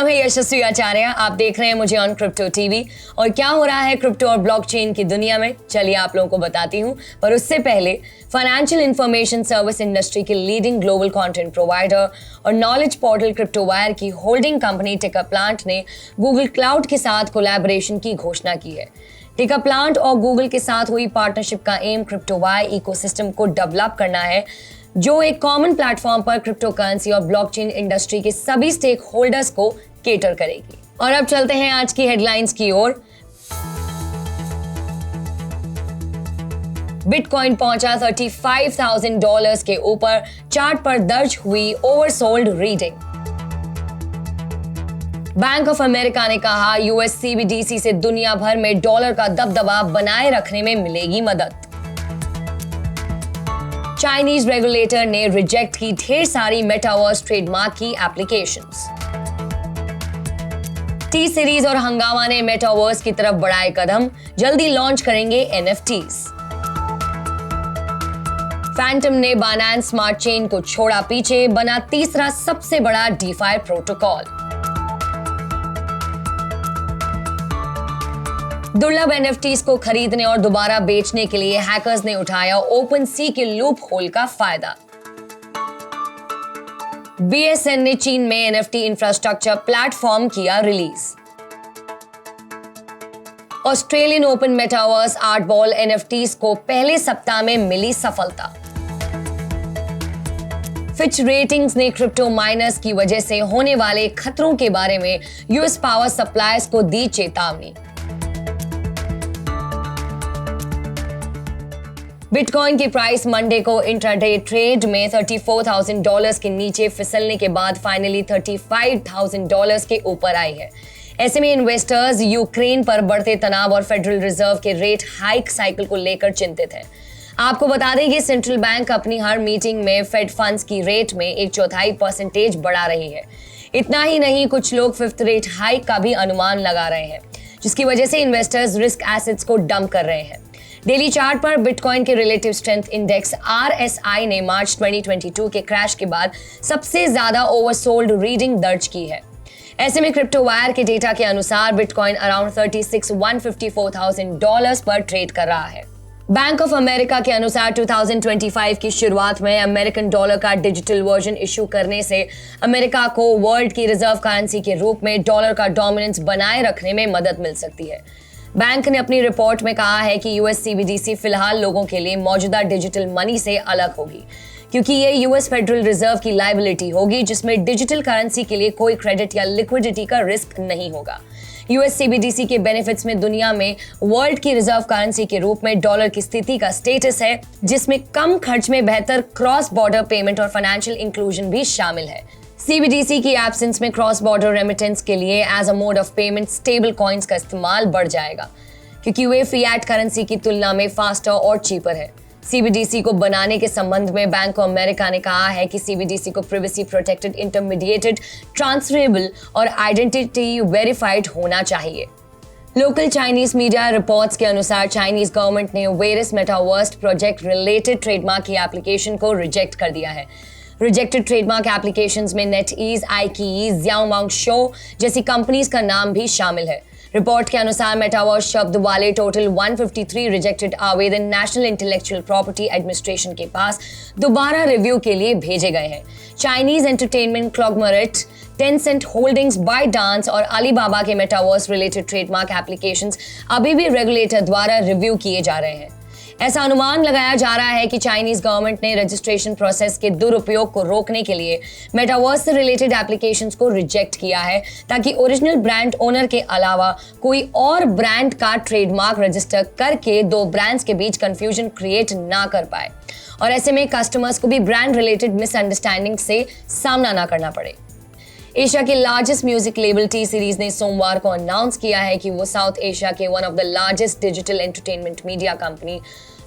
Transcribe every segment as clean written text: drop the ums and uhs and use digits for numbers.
नाम है यशस्वी आचार्य। आप देख रहे हैं मुझे ऑन क्रिप्टो टीवी। और क्या हो रहा है क्रिप्टो और ब्लॉकचेन की दुनिया में, चलिए आप लोगों को बताती हूँ। पर उससे पहले फाइनेंशियल इंफॉर्मेशन सर्विस इंडस्ट्री के लीडिंग ग्लोबल कंटेंट प्रोवाइडर और नॉलेज पोर्टल क्रिप्टोवायर की होल्डिंग कंपनी टिकाप्लांट ने गूगल क्लाउड के साथ कोलैबोरेशन की घोषणा की है। टिकाप्लांट और गूगल के साथ हुई पार्टनरशिप का एम क्रिप्टोवायर इकोसिस्टम को डेवलप करना है, जो एक कॉमन प्लेटफॉर्म पर क्रिप्टो करेंसी और ब्लॉकचेन इंडस्ट्री के सभी स्टेक होल्डर्स को केटर करेगी। और अब चलते हैं आज की हेडलाइंस की ओर। बिटकॉइन पहुंचा $35,000 के ऊपर, चार्ट पर दर्ज हुई oversold reading. Bank of America ने कहा यूएस सीबीडीसी से दुनिया भर में डॉलर का दबदबा बनाए रखने में मिलेगी मदद। चाइनीज रेगुलेटर ने रिजेक्ट की ढेर सारी मेटावर्स ट्रेडमार्क की एप्लीकेशंस। टी सीरीज और हंगामा ने मेटावर्स की तरफ बढ़ाए कदम, जल्दी लॉन्च करेंगे एनएफटीज। फैंटम ने बाइनेंस स्मार्ट चेन को छोड़ा पीछे, बना तीसरा सबसे बड़ा डीफाई प्रोटोकॉल। दुर्लभ एनएफटीज को खरीदने और दोबारा बेचने के लिए हैकर्स ने उठाया ओपनसी के लूप होल का फायदा। बीएसएन ने चीन में एनएफटी इंफ्रास्ट्रक्चर प्लेटफॉर्म किया release. Australian open metaverse art ball NFTs को पहले सप्ताह में मिली सफलता। फिच रेटिंग्स ने क्रिप्टो माइनर्स की वजह से होने वाले खतरों के बारे में यूएस पावर सप्लायर्स को दी चेतावनी। बिटकॉइन की प्राइस मंडे को इंट्राडे ट्रेड में $34,000 के नीचे फिसलने के बाद फाइनली $35,000 के ऊपर आई है। ऐसे में इन्वेस्टर्स यूक्रेन पर बढ़ते तनाव और फेडरल रिजर्व के रेट हाइक साइकिल को लेकर चिंतित हैं। आपको बता दें कि सेंट्रल बैंक अपनी हर मीटिंग में फेड फंड्स की रेट में 1/4% बढ़ा रही है। इतना ही नहीं, कुछ लोग फिफ्थ रेट हाइक का भी अनुमान लगा रहे हैं, जिसकी वजह से इन्वेस्टर्स रिस्क एसेट्स को डंप कर रहे हैं। डेली चार्ट पर बिटकॉइन के रिलेटिव स्ट्रेंथ इंडेक्स RSI ने मार्च 2022 के क्रैश के बाद सबसे ज्यादा ओवरसोल्ड रीडिंग दर्ज की है। ऐसे में क्रिप्टोवायर के डेटा के अनुसार बिटकॉइन अराउंड $36,154,000 पर ट्रेड कर रहा है। बैंक ऑफ अमेरिका के अनुसार 2025 की शुरुआत में अमेरिकन डॉलर का डिजिटल वर्जन इशू करने से अमेरिका को वर्ल्ड की रिजर्व करेंसी के रूप में डॉलर का डोमिनेंस बनाए रखने में मदद मिल सकती है। बैंक ने अपनी रिपोर्ट में कहा है कि यूएस सीबीडीसी फिलहाल लोगों के लिए मौजूदा डिजिटल मनी से अलग होगी, क्योंकि ये यूएस फेडरल रिजर्व की लायबिलिटी होगी, जिसमें डिजिटल करेंसी के लिए कोई क्रेडिट या लिक्विडिटी का रिस्क नहीं होगा। यूएस सीबीडीसी के बेनिफिट्स में दुनिया में वर्ल्ड की रिजर्व करेंसी के रूप में डॉलर की स्थिति का स्टेटस है, जिसमें कम खर्च में बेहतर क्रॉस बॉर्डर पेमेंट और फाइनेंशियल इंक्लूजन भी शामिल है। सीबीडीसी की एब्सेंस में क्रॉस बॉर्डर रेमिटेंस के लिए as a mode of payment stable coins का इस्तेमाल बढ़ जाएगा, क्योंकि वे फिएट करेंसी की तुलना में फास्टर और चीपर है। सीबीडीसी को बनाने के संबंध में बैंक ऑफ अमेरिका ने कहा है कि सीबीडीसी को प्रिवेसी प्रोटेक्टेड, इंटरमीडिएटेड, ट्रांसफरेबल और आइडेंटिटी वेरीफाइड होना चाहिए। लोकल चाइनीज मीडिया रिपोर्ट्स के अनुसार चाइनीज गवर्नमेंट ने various metaverse project related trademark की एप्लीकेशन को रिजेक्ट कर दिया है। रिजेक्टेड ट्रेडमार्क एप्लीकेशंस में नेटईज, आईकीईज, ज़ियाओमांग शो जैसी कंपनीज का नाम भी शामिल है। रिपोर्ट के अनुसार मेटावर्स शब्द वाले टोटल 153 रिजेक्टेड आवेदन नेशनल इंटेलेक्चुअल प्रॉपर्टी एडमिनिस्ट्रेशन के पास दोबारा रिव्यू के लिए भेजे गए हैं। चाइनीज एंटरटेनमेंट क्लॉगमरेट, टेंसेंट होल्डिंग्स, बाइडांस और अलीबाबा के मेटावर्स रिलेटेड ट्रेडमार्क एप्लीकेशंस अभी भी रेगुलेटर द्वारा रिव्यू किए जा रहे हैं। ऐसा अनुमान लगाया जा रहा है कि चाइनीज गवर्नमेंट ने रजिस्ट्रेशन प्रोसेस के दुरुपयोग को रोकने के लिए मेटावर्स से रिलेटेड एप्लीकेशंस को रिजेक्ट किया है, ताकि ओरिजिनल ब्रांड ओनर के अलावा कोई और ब्रांड का ट्रेडमार्क रजिस्टर करके दो ब्रांड्स के बीच कंफ्यूजन क्रिएट ना कर पाए और ऐसे में कस्टमर्स को भी ब्रांड रिलेटेड मिसअंडरस्टैंडिंग से सामना ना करना पड़े। एशिया के largest music label T series ने सोमवार को अनाउंस किया है कि वो साउथ एशिया के one of the largest digital entertainment media company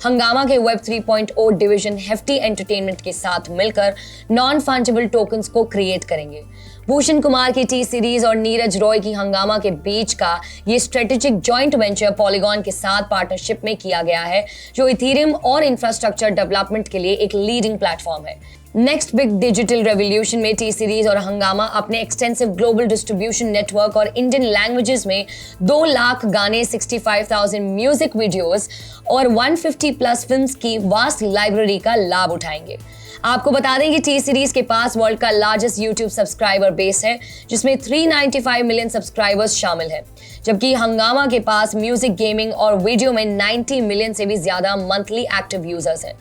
हंगामा के वेब 3.0 डिवीजन हेफ्टी एंटरटेनमेंट के साथ मिलकर नॉन फंजिबल टोकन्स को क्रिएट करेंगे। भूषण कुमार की टी सीरीज और नीरज रॉय की हंगामा के बीच का ये स्ट्रेटेजिक जॉइंट वेंचर पॉलीगॉन के साथ पार्टनरशिप में किया गया है, जो इथेरियम और इंफ्रास्ट्रक्चर डेवलपमेंट के लिए एक लीडिंग प्लेटफॉर्म है। नेक्स्ट बिग डिजिटल रेवोल्यूशन में टी सीरीज और हंगामा अपने एक्सटेंसिव ग्लोबल डिस्ट्रीब्यूशन नेटवर्क और इंडियन लैंग्वेजेस में 2 लाख गाने, 65,000 म्यूजिक वीडियोस और 150 प्लस फिल्म्स की वास्ट लाइब्रेरी का लाभ उठाएंगे। आपको बता दें कि टी सीरीज के पास वर्ल्ड का लार्जेस्ट यूट्यूब सब्सक्राइबर बेस है, जिसमें 395 मिलियन सब्सक्राइबर्स शामिल हैं, जबकि हंगामा के पास म्यूजिक, गेमिंग और वीडियो में 90 मिलियन से भी ज्यादा मंथली एक्टिव यूजर्स हैं।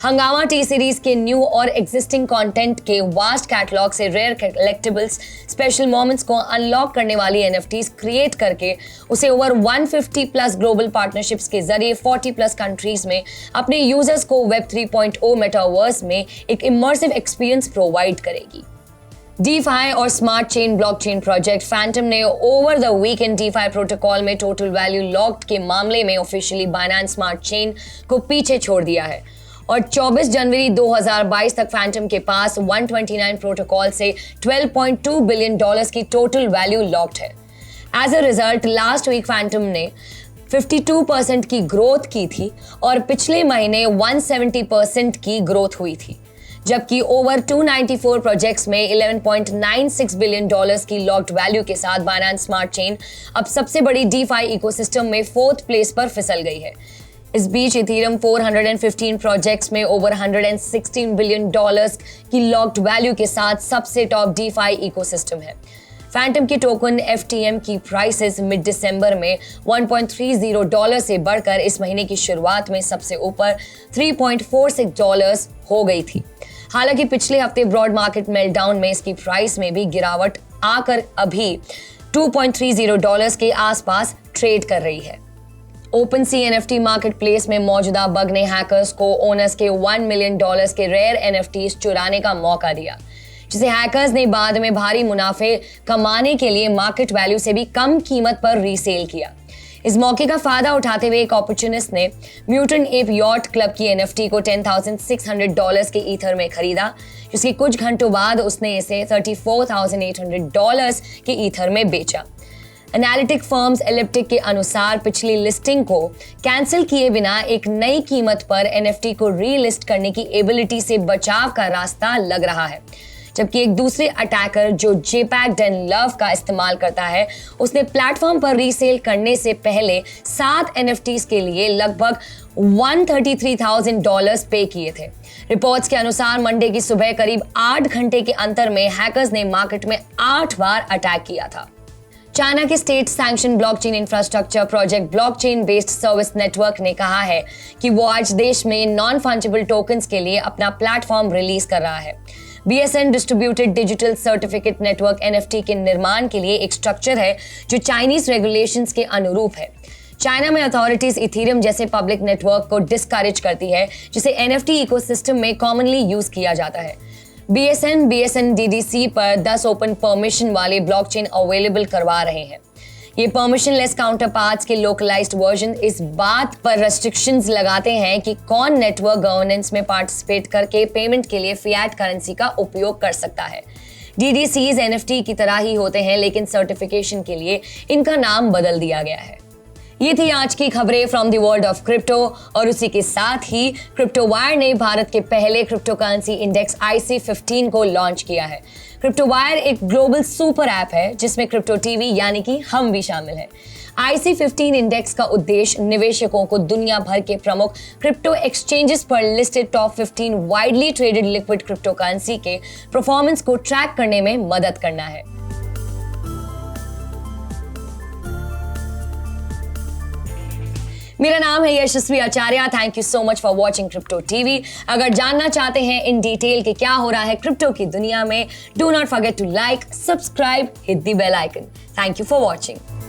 हंगामा टी सीरीज के न्यू और एग्जिस्टिंग कंटेंट के वास्ट कैटलॉग से रेयर कलेक्टिबल्स, स्पेशल मोमेंट्स को अनलॉक करने वाली NFTs क्रिएट करके उसे ओवर 150 प्लस ग्लोबल पार्टनरशिप्स के जरिए 40 प्लस कंट्रीज में अपने यूजर्स को वेब 3.0 मेटावर्स में एक इमर्सिव एक्सपीरियंस प्रोवाइड करेगी। DeFi और smart chain blockchain project Fantom ने over the weekend DeFi protocol में टोटल वैल्यू लॉक्ड के मामले में ऑफिशियली बाइनेंस स्मार्ट चेन को पीछे छोड़ दिया है और 24 जनवरी 2022 तक फैंटम के पास 129 प्रोटोकॉल से $12.2 बिलियन की टोटल वैल्यू लॉक्ड है। As a result last week Phantom ने 52% की ग्रोथ की थी और पिछले महीने 170% की ग्रोथ हुई थी, जबकि ओवर 294 प्रोजेक्ट्स में $11.96 बिलियन की लॉक्ड वैल्यू के साथ बाइनेंस स्मार्ट चेन अब सबसे बड़ी DeFi इकोसिस्टम में 4th प्लेस पर फिसल गई है। इस बीच इथेरियम 415 प्रोजेक्ट्स में ओवर $116 बिलियन की लॉक्ड वैल्यू के साथ सबसे टॉप DeFi इकोसिस्टम है। फैंटम की टोकन FTM की प्राइसेस मिड दिसंबर में $1.30 से बढ़कर इस महीने की शुरुआत में सबसे ऊपर $3.46 हो गई थी। हालांकि पिछले हफ्ते ब्रॉड मार्केट मेल्टडाउन में इसकी प्राइस में भी गिरावट आकर अभी $2.30 के आसपास ट्रेड कर रही है। OpenSea NFT मार्केट प्लेस में मौजूदा बग ने हैकर्स को ओनर्स के $1 मिलियन के रेयर NFTs चुराने का मौका दिया, जिसे हैकर्स ने बाद में भारी मुनाफे कमाने के लिए मार्केट वैल्यू से भी कम कीमत पर रीसेल किया। इस मौके का फायदा उठाते हुए एक ऑपर्चुनिस्ट ने म्यूटेंट एप यॉट क्लब की NFT को $10,600 के ईथर में खरीदा, जिसके कुछ घंटों बाद उसने इसे $34,800 के ईथर में बेचा। एनालिटिक फर्म्स एलिप्टिक के अनुसार पिछली लिस्टिंग को कैंसिल किए बिना एक नई कीमत पर NFT को रीलिस्ट करने की एबिलिटी से बचाव का रास्ता लग रहा है, जबकि एक दूसरे अटैकर जो JPEG Den Love का इस्तेमाल करता है, उसने प्लेटफॉर्म पर रीसेल करने से पहले 7 NFTs के लिए लगभग $133,000 पे किए थे। रिपोर्ट्स के अनुसार मंडे की सुबह करीब 8 घंटे के अंतर में हैकर्स ने मार्केट में 8 बार अटैक किया था। चाइना के state sanction blockchain infrastructure project blockchain based service network ने कहा है कि वो आज देश में नॉन फंजिबल टोकन्स के लिए अपना प्लेटफॉर्म रिलीज कर रहा है। BSN distributed digital certificate network NFT के निर्माण के लिए एक स्ट्रक्चर है जो चाइनीज रेगुलेशंस के अनुरूप है। चाइना में अथॉरिटीज इथेरियम जैसे पब्लिक नेटवर्क को डिस्करेज करती है, जिसे NFT इकोसिस्टम में कॉमनली यूज किया जाता है। BSN DDC पर 10 ओपन परमिशन वाले ब्लॉकचेन अवेलेबल करवा रहे हैं। ये परमिशनलेस काउंटरपार्ट्स के लोकलाइज्ड वर्जन इस बात पर रेस्ट्रिक्शंस लगाते हैं कि कौन नेटवर्क गवर्नेंस में पार्टिसिपेट करके पेमेंट के लिए फिएट करेंसी का उपयोग कर सकता है। DDCs NFT की तरह ही होते हैं, लेकिन सर्टिफिकेशन के लिए इनका नाम बदल दिया गया है। ये थी आज की खबरें from the world of crypto और उसी के साथ ही क्रिप्टो वायर ने भारत के पहले क्रिप्टो करेंसी इंडेक्स IC15 को लॉन्च किया है। क्रिप्टो वायर एक ग्लोबल सुपर ऐप है जिसमें क्रिप्टो टीवी यानी कि हम भी शामिल हैं। IC15 इंडेक्स का उद्देश्य निवेशकों को दुनिया भर के प्रमुख क्रिप्टो एक्सचेंजेस पर listed top 15 widely traded liquid crypto currency के परफॉर्मेंस को ट्रैक करने में मदद करना है। मेरा नाम है Yashasvi Acharya. Thank you so much for watching crypto TV. अगर जानना चाहते हैं इन डिटेल कि क्या हो रहा है क्रिप्टो की दुनिया में, do not forget to like, subscribe, hit the bell icon. Thank you for watching.